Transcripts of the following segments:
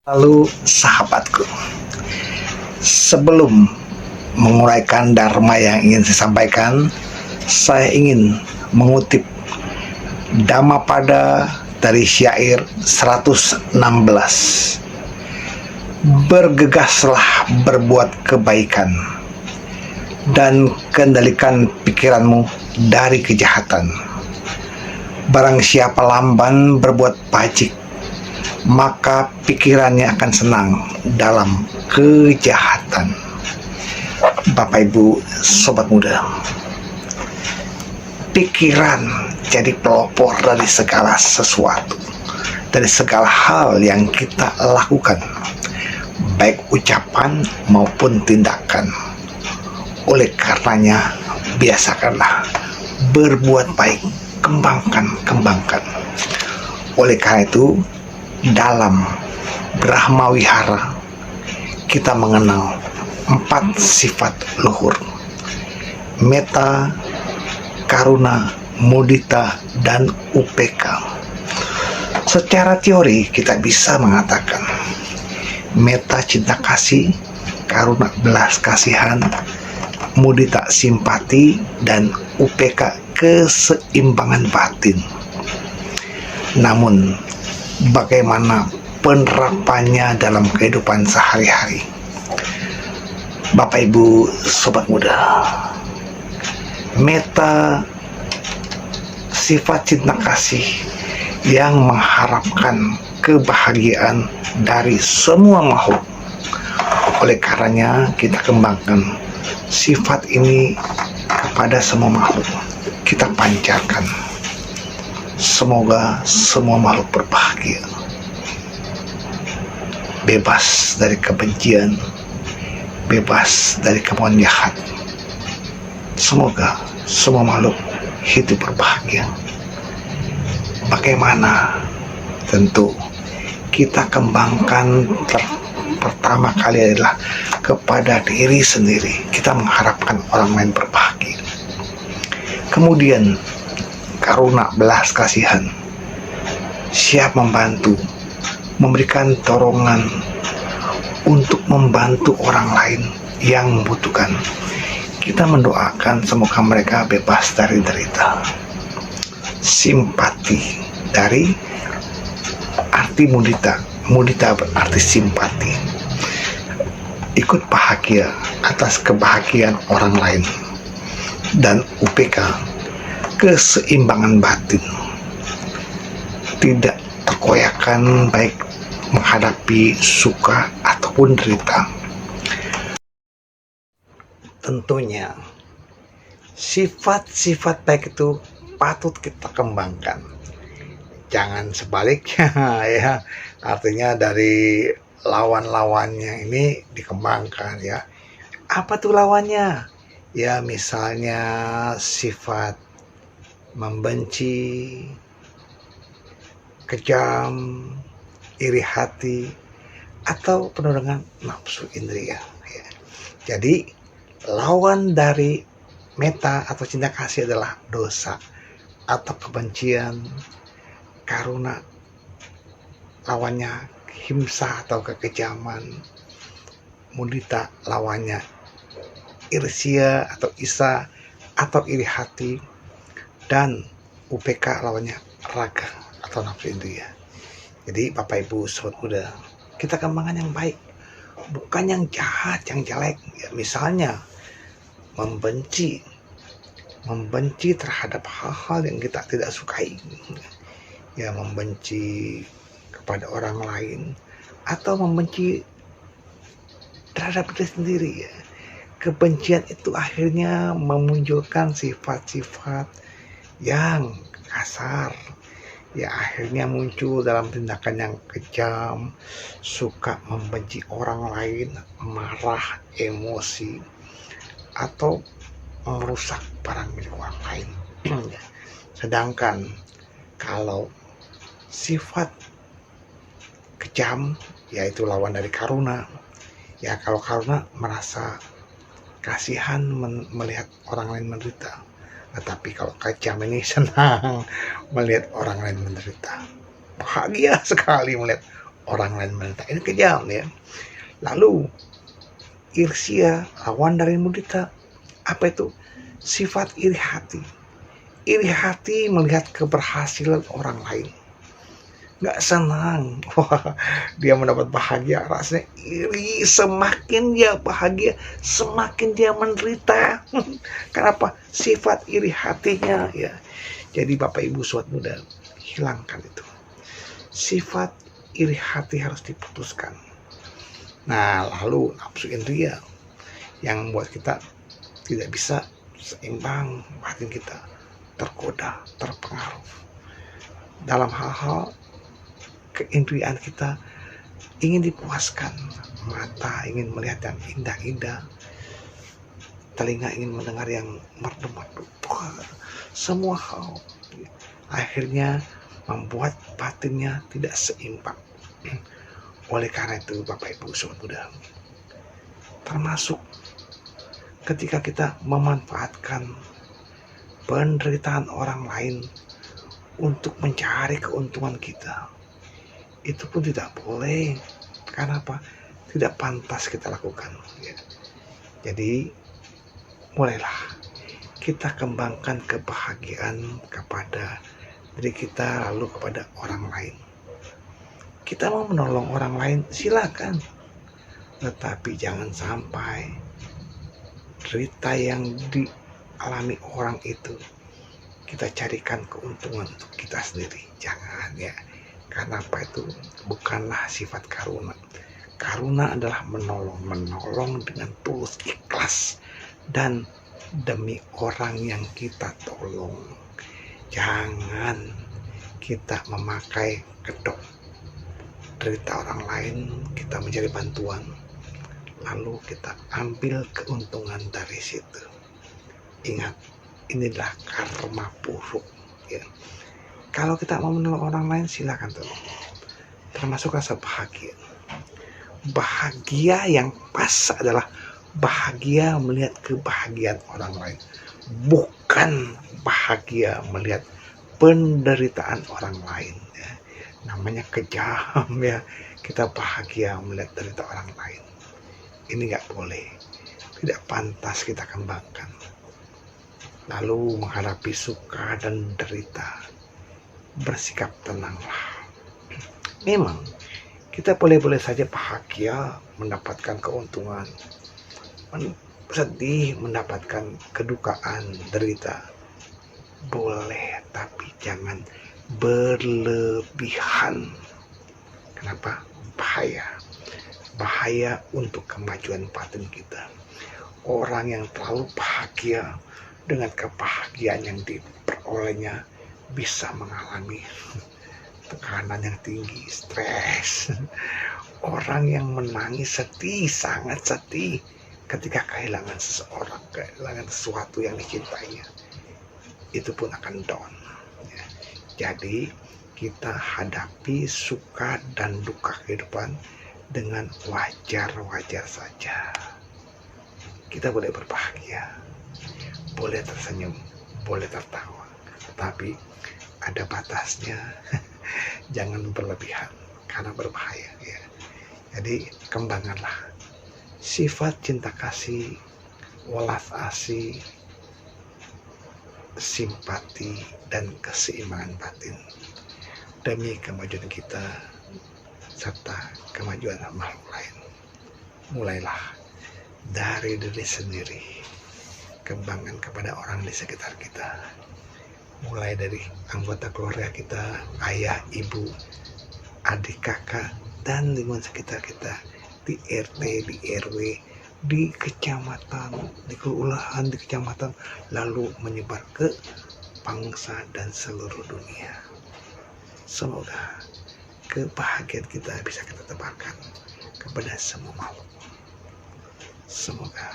Lalu sahabatku, sebelum menguraikan dharma yang ingin saya sampaikan, saya ingin mengutip Dhammapada dari syair 116. Bergegaslah berbuat kebaikan dan kendalikan pikiranmu dari kejahatan. Barang siapa lamban berbuat pajik, maka pikirannya akan senang dalam kejahatan. Bapak Ibu Sobat Muda, pikiran jadi pelopor dari segala sesuatu, dari segala hal yang kita lakukan, baik ucapan maupun tindakan. Oleh karenanya, biasakanlah berbuat baik, kembangkan. Oleh karena itu, dalam Brahma Wihara kita mengenal 4 sifat luhur: metta, karuna, mudita, dan upeka. Secara teori kita bisa mengatakan metta cinta kasih, karuna belas kasihan, mudita simpati, dan upeka keseimbangan batin. Namun bagaimana penerapannya dalam kehidupan sehari-hari? Bapak Ibu Sobat Muda, metta, sifat cinta kasih yang mengharapkan kebahagiaan dari semua makhluk. Oleh karenanya kita kembangkan sifat ini kepada semua makhluk. Kita pancarkan. Semoga semua makhluk berbahagia, bebas dari kebencian, bebas dari kemauan jahat. Semoga semua makhluk hidup berbahagia. Bagaimana? Tentu kita kembangkan pertama kali adalah kepada diri sendiri. Kita mengharapkan orang lain berbahagia. Kemudian karuna belas kasihan, siap membantu, memberikan dorongan untuk membantu orang lain yang membutuhkan. Kita mendoakan semoga mereka bebas dari derita. Simpati, dari arti mudita berarti simpati, ikut bahagia atas kebahagiaan orang lain. Dan upeka, keseimbangan batin, tidak terkoyakkan baik menghadapi suka ataupun derita. Tentunya sifat-sifat baik itu patut kita kembangkan, jangan sebaliknya ya. Artinya dari lawan-lawannya ini dikembangkan ya. Apa tuh lawannya? Ya misalnya sifat membenci, kejam, iri hati, atau penuh dengan nafsu indria ya. Jadi lawan dari metta atau cinta kasih adalah dosa atau kebencian. Karuna lawannya himsa atau kekejaman. Mudita lawannya irsia atau isa atau iri hati. Dan upeka lawannya raga atau nafsu indria. Jadi Bapak Ibu Sobat Muda, kita kembangkan yang baik, bukan yang jahat, yang jelek ya. Misalnya membenci terhadap hal-hal yang kita tidak sukai ya, membenci kepada orang lain atau membenci terhadap diri sendiri ya. Kebencian itu akhirnya memunculkan sifat-sifat yang kasar ya, akhirnya muncul dalam tindakan yang kejam, suka membenci orang lain, marah, emosi, atau merusak barang milik orang lain. Sedangkan kalau sifat kejam, yaitu lawan dari karuna ya. Kalau karuna merasa kasihan melihat orang lain menderita, tetapi kalau kejam ini senang melihat orang lain menderita. Bahagia sekali melihat orang lain menderita. Ini kejam ya. Lalu irsia, lawan dari mudita. Apa itu? Sifat iri hati. Iri hati melihat keberhasilan orang lain. Nggak senang, wah dia mendapat bahagia, rasanya iri. Semakin dia bahagia, semakin dia menderita. Kenapa? Sifat iri hatinya ya. Jadi Bapak Ibu sobat muda, hilangkan itu. Sifat iri hati harus diputuskan. Nah, lalu nafsu indria yang membuat kita tidak bisa seimbang, batin kita tergoda, terpengaruh dalam hal-hal keindrian kita, ingin dipuaskan. Mata ingin melihat yang indah-indah, telinga ingin mendengar yang merdu-merdu, semua hal akhirnya membuat batinnya tidak seimbang. Oleh karena itu Bapak Ibu sobat muda, termasuk ketika kita memanfaatkan penderitaan orang lain untuk mencari keuntungan kita, itu pun tidak boleh. Karena apa? Tidak pantas kita lakukan ya. Jadi mulailah kita kembangkan kebahagiaan kepada diri kita, lalu kepada orang lain. Kita mau menolong orang lain, silakan, tetapi jangan sampai derita yang dialami orang itu kita carikan keuntungan untuk kita sendiri. Jangan ya. Karena apa? Itu bukanlah sifat karuna. Karuna adalah menolong dengan tulus, ikhlas, dan demi orang yang kita tolong. Jangan kita memakai kedok derita orang lain, kita mencari bantuan, lalu kita ambil keuntungan dari situ. Ingat, inilah karma buruk ya. Kalau kita mau menolong orang lain, silakan tolong. Termasuk rasa bahagia. Bahagia yang pas adalah bahagia melihat kebahagiaan orang lain, bukan bahagia melihat penderitaan orang lain ya. Namanya kejam ya, kita bahagia melihat derita orang lain. Ini nggak boleh, tidak pantas kita kembangkan. Lalu menghadapi suka dan derita, bersikap tenanglah. Memang kita boleh-boleh saja bahagia mendapatkan keuntungan, sedih mendapatkan kedukaan, derita, boleh, tapi jangan berlebihan. Kenapa? Bahaya untuk kemajuan batin kita. Orang yang terlalu bahagia dengan kebahagiaan yang diperolehnya bisa mengalami tekanan yang tinggi, stres. Orang yang menangis sedih, sangat sedih ketika kehilangan seseorang, kehilangan sesuatu yang dicintainya, itu pun akan down ya. Jadi kita hadapi suka dan duka kehidupan dengan wajar-wajar saja. Kita boleh berbahagia, boleh tersenyum, boleh tertawa, tetapi ada batasnya. Jangan berlebihan karena berbahaya ya. Jadi kembangkanlah sifat cinta kasih, welas asih, simpati, dan keseimbangan batin demi kemajuan kita serta kemajuan makhluk lain. Mulailah dari diri sendiri, kembangkan kepada orang di sekitar kita. Mulai dari anggota keluarga kita, ayah, ibu, adik, kakak, dan lingkungan sekitar kita, di RT, di RW, di kecamatan, di kelurahan, di kecamatan, lalu menyebar ke bangsa dan seluruh dunia. Semoga kebahagiaan kita bisa kita tebarkan kepada semua makhluk. Semoga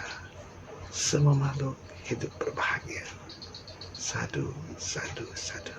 semua makhluk hidup berbahagia. Sadu, sadu, sadu.